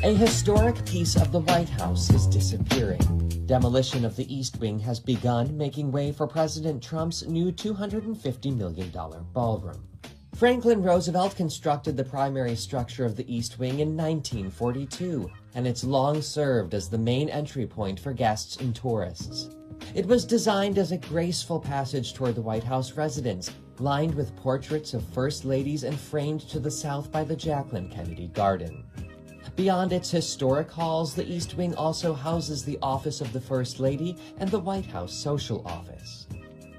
A historic piece of the White House is disappearing. Demolition of the East Wing has begun, making way for President Trump's new $250 million ballroom. Franklin Roosevelt constructed the primary structure of the East Wing in 1942, and it's long served as the main entry point for guests and tourists. It was designed as a graceful passage toward the White House residence, lined with portraits of first ladies and framed to the south by the Jacqueline Kennedy Garden. Beyond its historic halls, the East Wing also houses the office of the First Lady and the White House Social Office.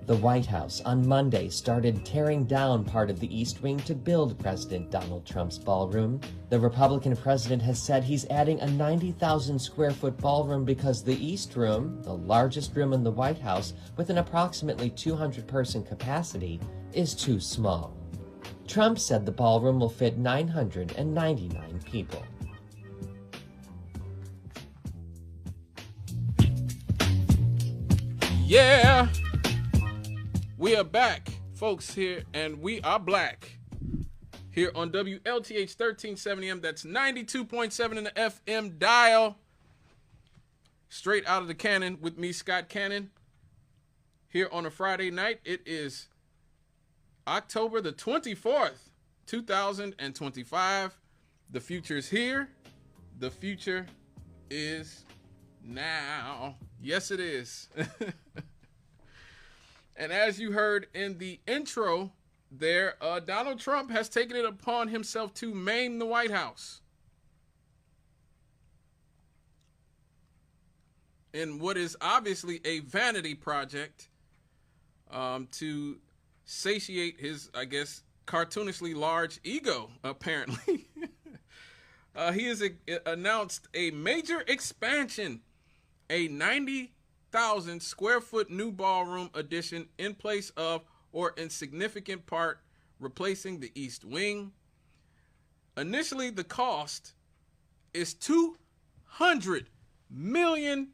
The White House on Monday started tearing down part of the East Wing to build President Donald Trump's ballroom. The Republican president has said he's adding a 90,000 square foot ballroom because the East Room, the largest room in the White House with an approximately 200-person capacity, is too small. Trump said the ballroom will fit 999 people. Yeah, we are back, folks, here, and we are black here on WLTH 1370M. That's 92.7 in the FM dial. Straight out of the cannon with me, Scott Cannon, here on a Friday night. It is October the 24th, 2025. The future is here. The future is now. Yes, it is. And as you heard in the intro there, Donald Trump has taken it upon himself to maim the White House in what is obviously a vanity project to satiate his, I guess, cartoonishly large ego, apparently. He has announced a major expansion, a 90,000 square foot new ballroom addition in place of, or in significant part, replacing the East Wing. Initially, the cost is $200 million.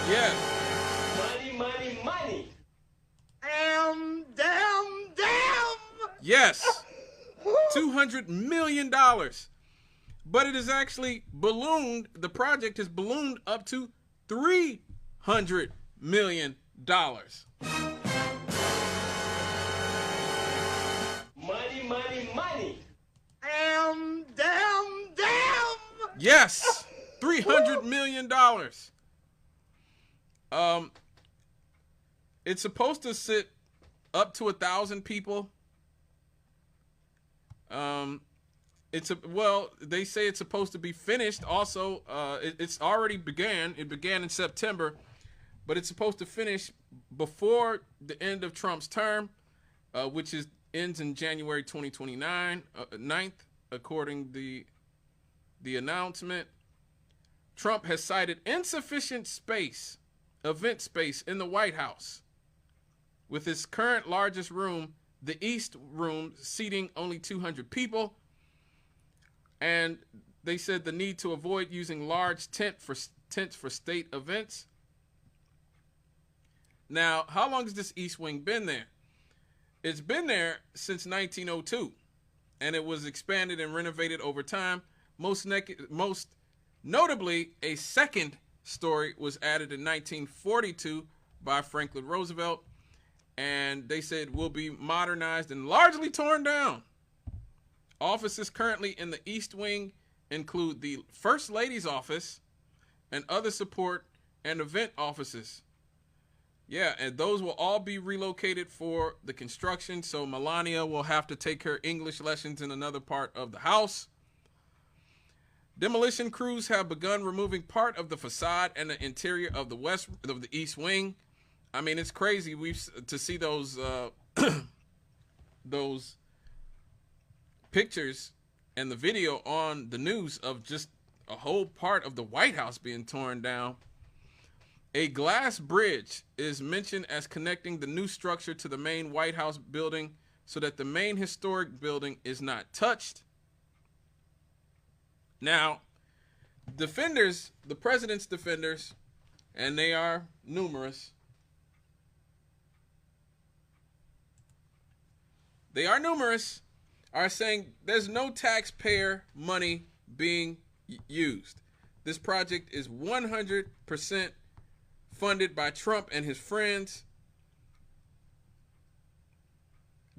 Yes. Money, money, money. Damn. Yes. $200 million. But it is actually ballooned, the project is ballooned up to $300 million. Money, money, money. Damn. Yes, $300 million. It's supposed to sit up to 1,000 people. They say it's supposed to be finished. Also, it's already began. It began in September, but it's supposed to finish before the end of Trump's term, which ends in January 2029, 9th, according to the announcement. Trump has cited insufficient space, event space in the White House, with its current largest room, the East Room, seating only 200 people. And they said the need to avoid using large tents for state events. Now, how long has this East Wing been there? It's been there since 1902, and it was expanded and renovated over time. Most notably, a second story was added in 1942 by Franklin Roosevelt, and they said will be modernized and largely torn down. Offices currently in the East Wing include the First Lady's office and other support and event offices. Yeah, and those will all be relocated for the construction, so Melania will have to take her English lessons in another part of the house. Demolition crews have begun removing part of the facade and the interior of the East Wing. I mean, it's crazy to see those those pictures and the video on the news of just a whole part of the White House being torn down. A glass bridge is mentioned as connecting the new structure to the main White House building so that the main historic building is not touched. Now, defenders, the president's defenders, and they are numerous. They are numerous. are saying there's no taxpayer money being used. This project is 100% funded by Trump and his friends.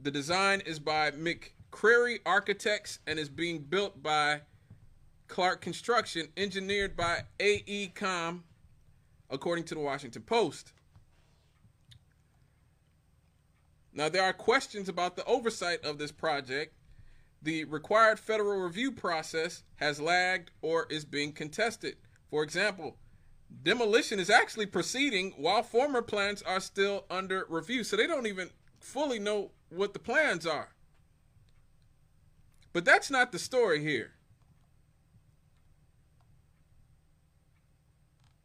The design is by McCreary Architects and is being built by Clark Construction, engineered by AECOM, according to the Washington Post. Now, there are questions about the oversight of this project. The required federal review process has lagged or is being contested. For example, demolition is actually proceeding while former plans are still under review. So they don't even fully know what the plans are. But that's not the story here.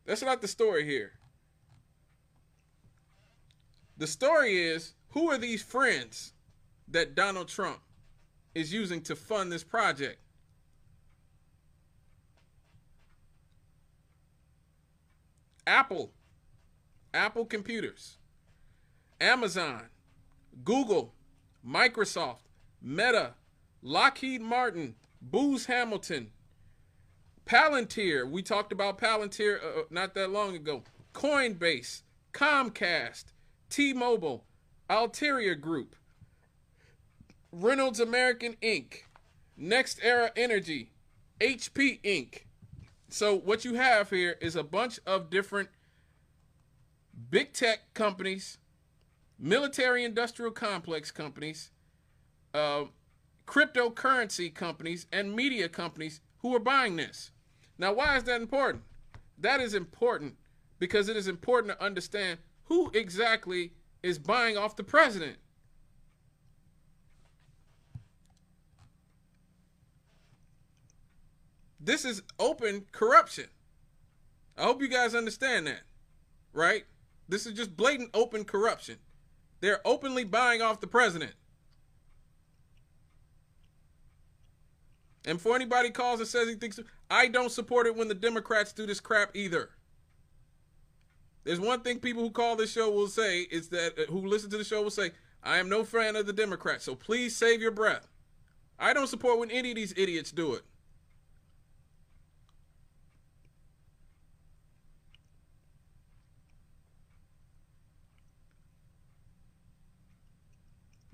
That's not the story here. The story is, who are these friends that Donald Trump is using to fund this project? Apple Computers, Amazon, Google, Microsoft, Meta, Lockheed Martin, Booz Hamilton, Palantir. We talked about Palantir not that long ago. Coinbase, Comcast, T-Mobile, Altair Group, Reynolds American Inc., Next Era Energy, HP Inc. So what you have here is a bunch of different big tech companies, military industrial complex companies, cryptocurrency companies, and media companies who are buying this. Now, why is that important? That is important because it is important to understand who exactly is buying off the president. This is open corruption. I hope you guys understand that, right? This is just blatant open corruption. They're openly buying off the president. And for anybody calls and says he thinks, I don't support it when the Democrats do this crap either. There's one thing people who call this show will say is that, who listen to the show will say, I am no fan of the Democrats, so please save your breath. I don't support when any of these idiots do it.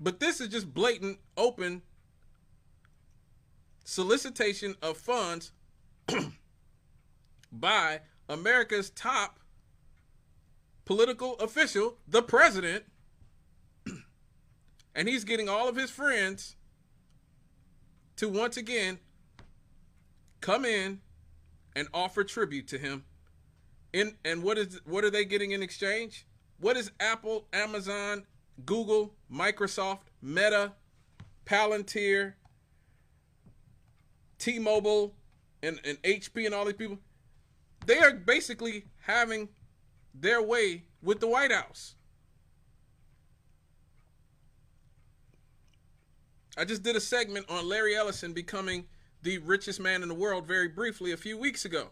But this is just blatant, open solicitation of funds by America's top political official, the president, and he's getting all of his friends to once again come in and offer tribute to him. And what are they getting in exchange? What is Apple, Amazon, Google, Microsoft, Meta, Palantir, T-Mobile, and HP and all these people? They are basically having their way with the White House. I just did a segment on Larry Ellison becoming the richest man in the world very briefly a few weeks ago.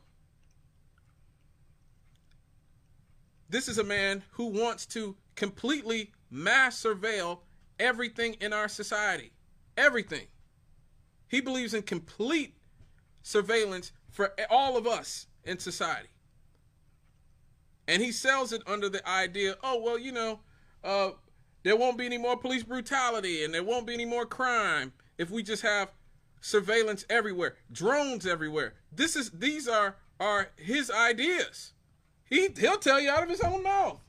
This is a man who wants to completely mass surveil everything in our society. Everything. He believes in complete surveillance for all of us in society. And he sells it under the idea, oh, well, you know, there won't be any more police brutality and there won't be any more crime if we just have surveillance everywhere, drones everywhere. These are his ideas. He'll tell you out of his own mouth.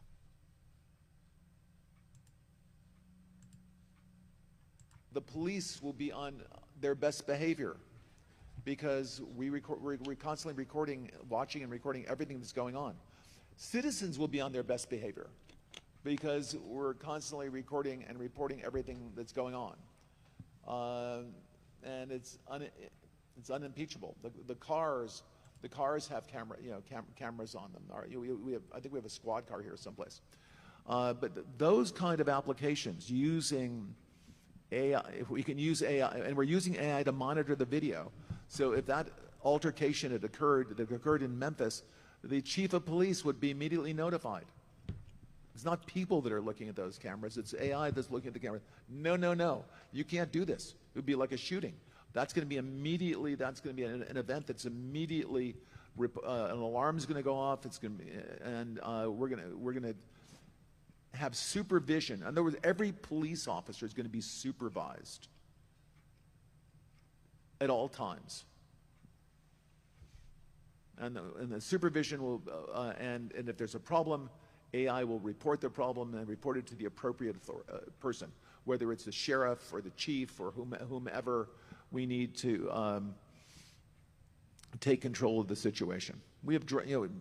The police will be on their best behavior because we're constantly recording, watching and recording everything that's going on. Citizens will be on their best behavior because we're constantly recording and reporting everything that's going on. And it's unimpeachable. The cars have cameras on them. I think we have a squad car here someplace. But those kind of applications using AI, if we can use AI, and we're using AI to monitor the video. So if that altercation that occurred in Memphis, the chief of police would be immediately notified. It's not people that are looking at those cameras, it's AI that's looking at the cameras. No, you can't do this. It would be like a shooting. That's going to be immediately. That's going to be an event that's immediately. An alarm is going to go off. It's going to be, and we're going to have supervision. In other words, every police officer is going to be supervised at all times. And the supervision will, and if there's a problem, AI will report the problem and report it to the appropriate person, whether it's the sheriff or the chief or whomever we need to take control of the situation. We have,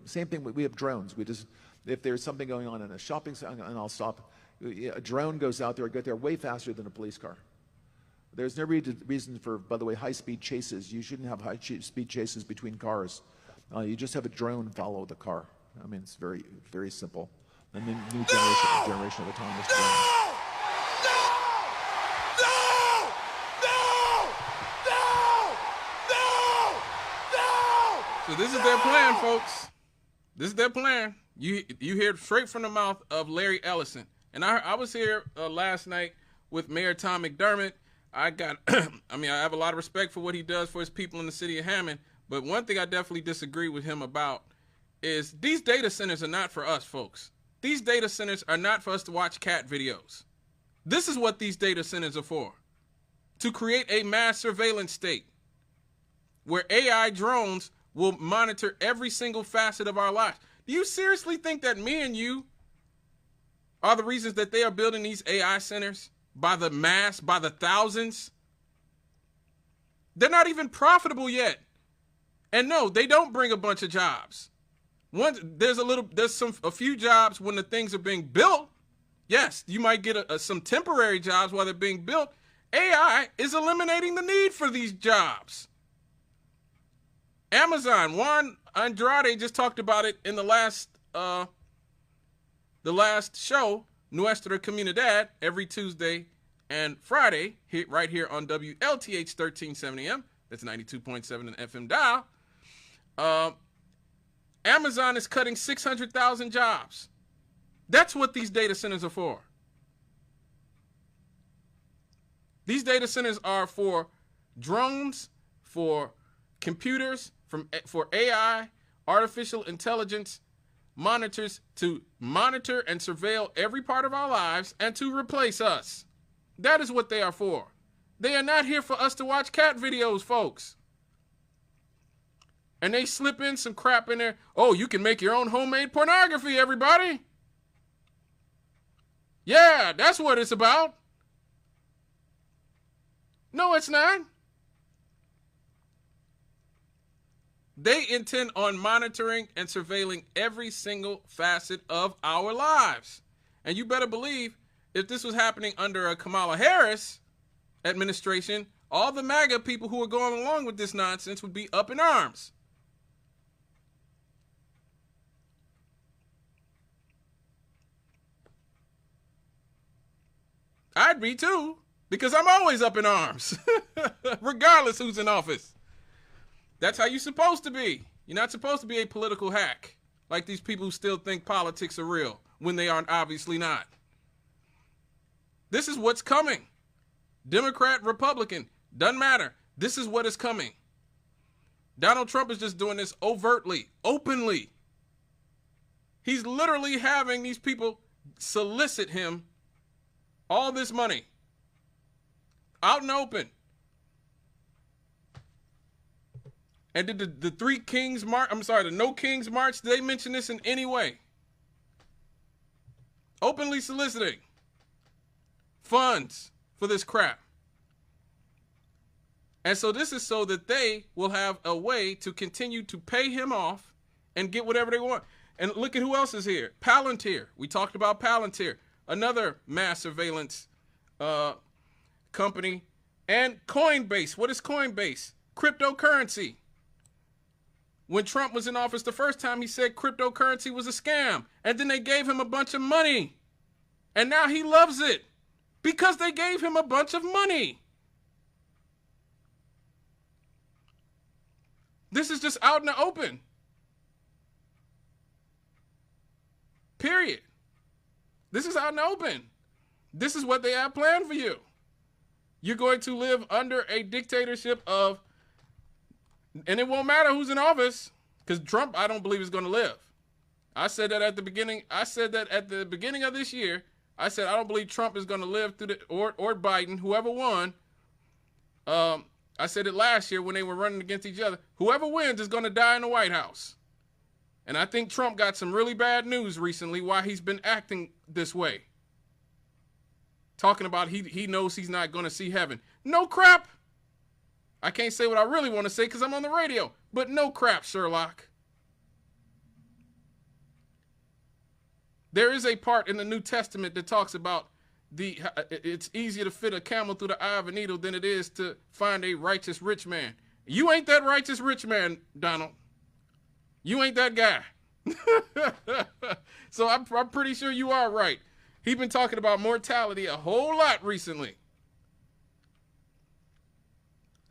same thing. We have drones. We just, if there's something going on in a shopping center, and I'll stop. A drone goes out there, get there way faster than a police car. There's no reason for, by the way, high-speed chases. You shouldn't have high-speed chases between cars. You just have a drone follow the car. I mean, it's very, very simple. And then new generation of autonomous drones. So this is their plan, folks. This is their plan. You hear straight from the mouth of Larry Ellison. And I was here last night with Mayor Tom McDermott. I have a lot of respect for what he does for his people in the city of Hammond. But one thing I definitely disagree with him about is these data centers are not for us, folks. These data centers are not for us to watch cat videos. This is what these data centers are for. To create a mass surveillance state where AI drones will monitor every single facet of our lives. Do you seriously think that me and you are the reasons that they are building these AI centers by the mass, by the thousands? They're not even profitable yet. And no, they don't bring a bunch of jobs. There's a few jobs when the things are being built. Yes, you might get some temporary jobs while they're being built. AI is eliminating the need for these jobs. Amazon, Juan Andrade just talked about it in the last show, Nuestra Comunidad, every Tuesday and Friday, right here on WLTH 1370M. That's 92.7 in FM dial. Amazon is cutting 600,000 jobs. That's what these data centers are for. These data centers are for drones, for computers, for AI, artificial intelligence monitors to monitor and surveil every part of our lives and to replace us. That is what they are for. They are not here for us to watch cat videos, folks. And they slip in some crap in there. Oh, you can make your own homemade pornography, everybody. Yeah, that's what it's about. No, it's not. They intend on monitoring and surveilling every single facet of our lives. And you better believe if this was happening under a Kamala Harris administration, all the MAGA people who are going along with this nonsense would be up in arms. I'd be too, because I'm always up in arms, regardless who's in office. That's how you're supposed to be. You're not supposed to be a political hack, like these people who still think politics are real, when they aren't obviously not. This is what's coming. Democrat, Republican, doesn't matter. This is what is coming. Donald Trump is just doing this overtly, openly. He's literally having these people solicit him all this money out and open. And did the Three Kings March, the No Kings March, did they mention this in any way? Openly soliciting funds for this crap. And so this is so that they will have a way to continue to pay him off and get whatever they want. And look at who else is here. Palantir. We talked about Palantir, another mass surveillance company. And Coinbase. What is Coinbase? Cryptocurrency. When Trump was in office the first time, he said cryptocurrency was a scam. And then they gave him a bunch of money. And now he loves it because they gave him a bunch of money. This is just out in the open. Period. This is out in the open. This is what they have planned for you. You're going to live under a dictatorship of, and it won't matter who's in office, because Trump, I don't believe, is going to live. I said that at the beginning. I said that at the beginning of this year. I said I don't believe Trump is going to live through or Biden, whoever won. I said it last year when they were running against each other. Whoever wins is going to die in the White House. And I think Trump got some really bad news recently why he's been acting this way. Talking about he knows he's not going to see heaven. No crap. I can't say what I really want to say because I'm on the radio. But no crap, Sherlock. There is a part in the New Testament that talks about it's easier to fit a camel through the eye of a needle than it is to find a righteous rich man. You ain't that righteous rich man, Donald. You ain't that guy. So I'm pretty sure you are right. He's been talking about mortality a whole lot recently.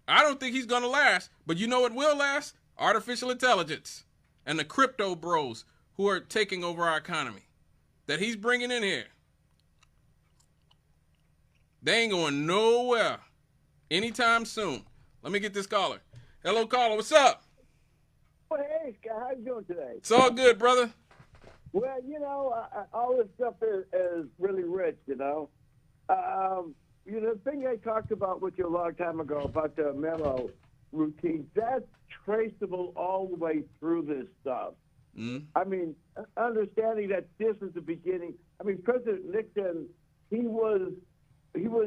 I don't think he's going to last, but you know what will last? Artificial intelligence and the crypto bros who are taking over our economy that he's bringing in here. They ain't going nowhere anytime soon. Let me get this caller. Hello, caller. What's up? Well, hey, Scott, how you doing today? It's all good, brother. Well, you know, all this stuff is really rich, you know. The thing I talked about with you a long time ago about the memo routine, that's traceable all the way through this stuff. Mm. I mean, understanding that this is the beginning. I mean, President Nixon, he was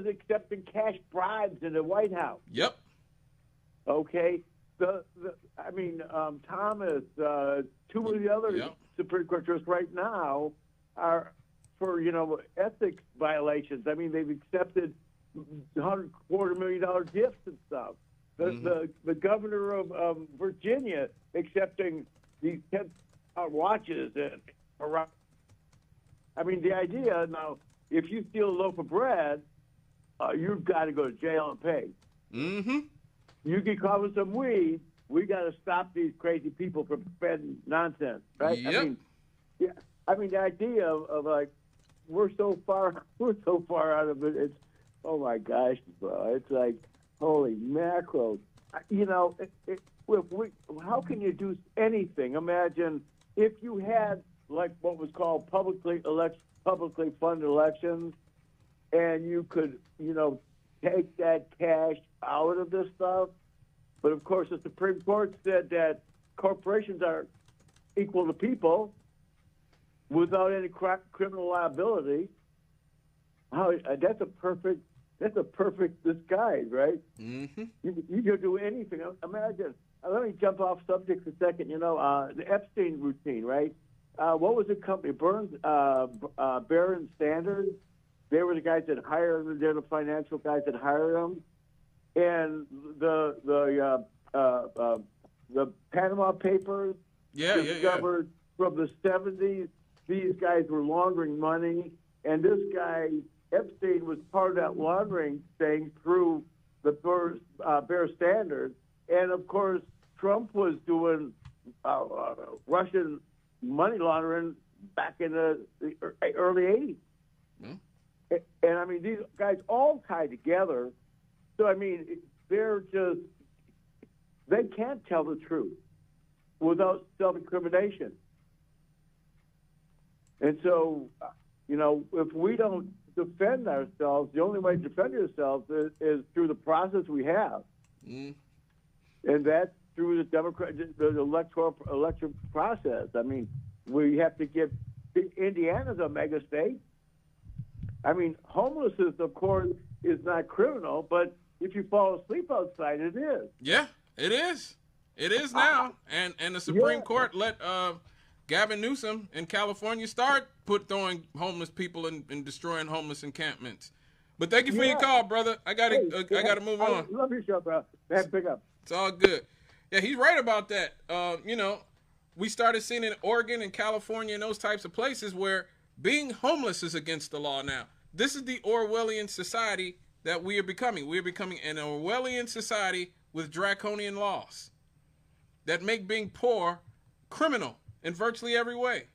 accepting cash bribes in the White House. Yep. Okay. Thomas, two of the other Supreme Court judges right now are for, ethics violations. I mean, they've accepted $250,000 gifts and stuff. The governor of Virginia accepting these 10 watches and around. I mean, the idea now, if you steal a loaf of bread, you've got to go to jail and pay. Mm-hmm. You get caught with some weed, we got to stop these crazy people from spending nonsense, right? Yep. I mean, the idea of like we're so far out of it. It's oh my gosh, bro. It's like holy mackerel. How can you do anything? Imagine if you had like what was called publicly funded elections, and you could take that cash out of this stuff. But of course, the Supreme Court said that corporations are equal to people without any criminal liability. That's a perfect disguise, right? Mm-hmm. You can do anything. Imagine. Let me jump off subject for a second. The Epstein routine, right? What was the company? Bear Standard. They were the guys that hired them. They're the financial guys that hired them. And the Panama Papers discovered from the 70s, these guys were laundering money. And this guy, Epstein, was part of that laundering thing through the Bear Standard. And, of course, Trump was doing Russian money laundering back in the early 80s. Mm. And, I mean, these guys all tied together. So, I mean, they can't tell the truth without self-incrimination. And so, if we don't defend ourselves, the only way to defend yourselves is through the process we have. Mm. And that's through the election process. I mean, we have to give Indiana's a mega state. I mean, homelessness, of course, is not criminal, but if you fall asleep outside, it is. Yeah, it is. It is now. And the Supreme Court let Gavin Newsom in California start throwing homeless people and destroying homeless encampments. But thank you for your call, brother. I gotta move on. Love your show, bro. Pick up. It's all good. Yeah, he's right about that. We started seeing in Oregon and California and those types of places where being homeless is against the law now. This is the Orwellian society that we are becoming. We are becoming an Orwellian society with draconian laws that make being poor criminal in virtually every way.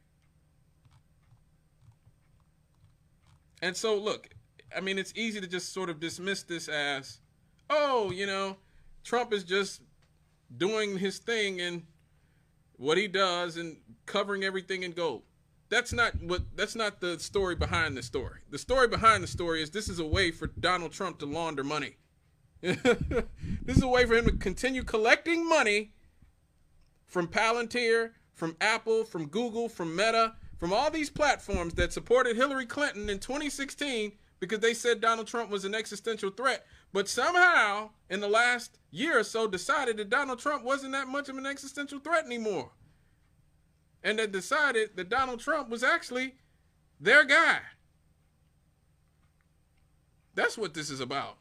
And so, look, I mean, it's easy to just sort of dismiss this as, oh, you know, Trump is just doing his thing and what he does and covering everything in gold. That's not the story behind the story. The story behind the story is this is a way for Donald Trump to launder money. This is a way for him to continue collecting money from Palantir, from Apple, from Google, from Meta, from all these platforms that supported Hillary Clinton in 2016 because they said Donald Trump was an existential threat, but somehow in the last year or so decided that Donald Trump wasn't that much of an existential threat anymore. And that decided that Donald Trump was actually their guy. That's what this is about.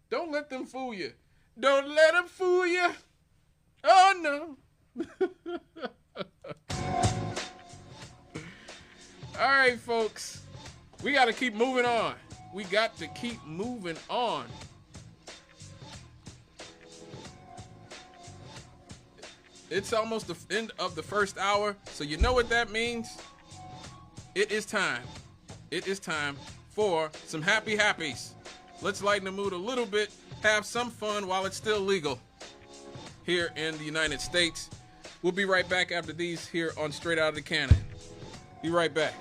Don't let them fool you. Don't let them fool you. Oh, no. All right, folks. We got to keep moving on. We got to keep moving on. It's almost the end of the first hour, so you know what that means? It is time. It is time for some happy happies. Let's lighten the mood a little bit, have some fun while it's still legal here in the United States. We'll be right back after these here on Straight Out of the Cannon. Be right back.